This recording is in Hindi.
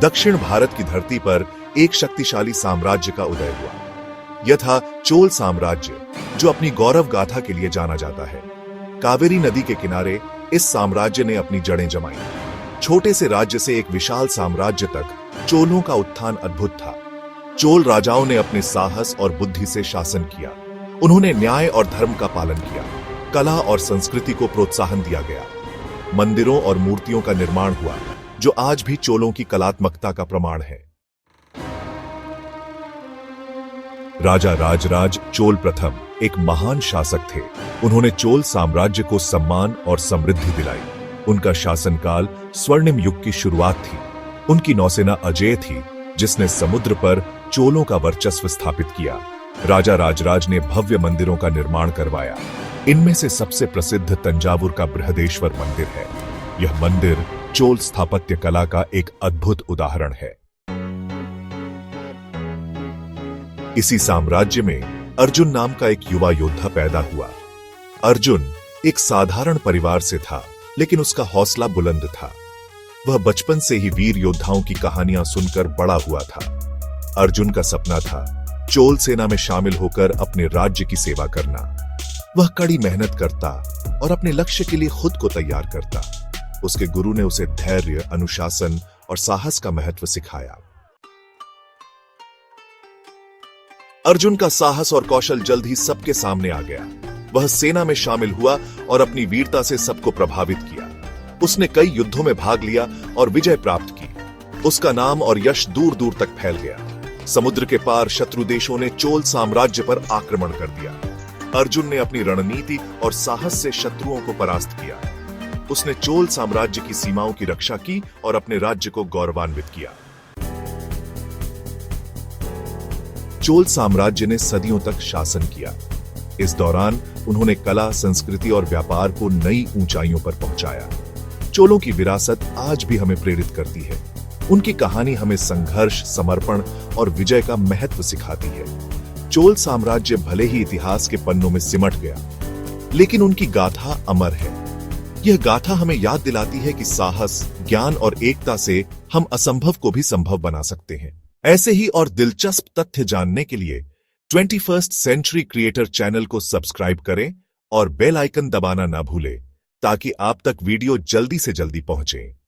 दक्षिण भारत की धरती पर एक शक्तिशाली साम्राज्य का उदय हुआ। यह था चोल साम्राज्य, जो अपनी गौरव गाथा के लिए जाना जाता है। कावेरी नदी के किनारे इस साम्राज्य ने अपनी जड़ें जमाई। छोटे से राज्य से एक विशाल साम्राज्य तक चोलों का उत्थान अद्भुत था। चोल राजाओं ने अपने साहस और बुद्धि से शासन किया। उन्होंने न्याय और धर्म का पालन किया। कला और संस्कृति को प्रोत्साहन दिया गया। मंदिरों और मूर्तियों का निर्माण हुआ, जो आज भी चोलों की कलात्मकता का प्रमाण है। राजा राजराज चोल प्रथम एक महान शासक थे। उन्होंने चोल साम्राज्य को सम्मान और समृद्धि दिलाई। उनका शासनकाल स्वर्णिम युग की शुरुआत थी। उनकी नौसेना अजेय थी, जिसने समुद्र पर चोलों का वर्चस्व स्थापित किया। राजा राजराज ने भव्य मंदिरों का निर्माण करवाया। इनमें से सबसे प्रसिद्ध तंजावुर का बृहदेश्वर मंदिर है। यह मंदिर चोल स्थापत्य कला का एक अद्भुत उदाहरण है। इसी साम्राज्य में अर्जुन नाम का एक युवा योद्धा पैदा हुआ। अर्जुन एक साधारण परिवार से था, लेकिन उसका हौसला बुलंद था। वह बचपन से ही वीर योद्धाओं की कहानियां सुनकर बड़ा हुआ था। अर्जुन का सपना था चोल सेना में शामिल होकर अपने राज्य की सेवा करना। वह कड़ी मेहनत करता और अपने लक्ष्य के लिए खुद को तैयार करता। उसके गुरु ने उसे धैर्य, अनुशासन और साहस का महत्व सिखाया। अर्जुन का साहस और कौशल जल्द ही सबके सामने आ गया। वह सेना में शामिल हुआ और अपनी वीरता से सबको प्रभावित किया। उसने कई युद्धों में भाग लिया और विजय प्राप्त की। उसका नाम और यश दूर दूर तक फैल गया। समुद्र के पार शत्रु देशों ने चोल साम्राज्य पर आक्रमण कर दिया। अर्जुन ने अपनी रणनीति और साहस से शत्रुओं को परास्त किया। उसने चोल साम्राज्य की सीमाओं की रक्षा की और अपने राज्य को गौरवान्वित किया। चोल साम्राज्य ने सदियों तक शासन किया। इस दौरान उन्होंने कला, संस्कृति और व्यापार को नई ऊंचाइयों पर पहुंचाया। चोलों की विरासत आज भी हमें प्रेरित करती है। उनकी कहानी हमें संघर्ष, समर्पण और विजय का महत्व सिखाती है। चोल साम्राज्य भले ही इतिहास के पन्नों में सिमट गया, लेकिन उनकी गाथा अमर है। यह गाथा हमें याद दिलाती है कि साहस, ज्ञान और एकता से हम असंभव को भी संभव बना सकते हैं। ऐसे ही और दिलचस्प तथ्य जानने के लिए 21st सेंचुरी क्रिएटर चैनल को सब्सक्राइब करें और बेल आइकन दबाना ना भूलें, ताकि आप तक वीडियो जल्दी से जल्दी पहुंचे।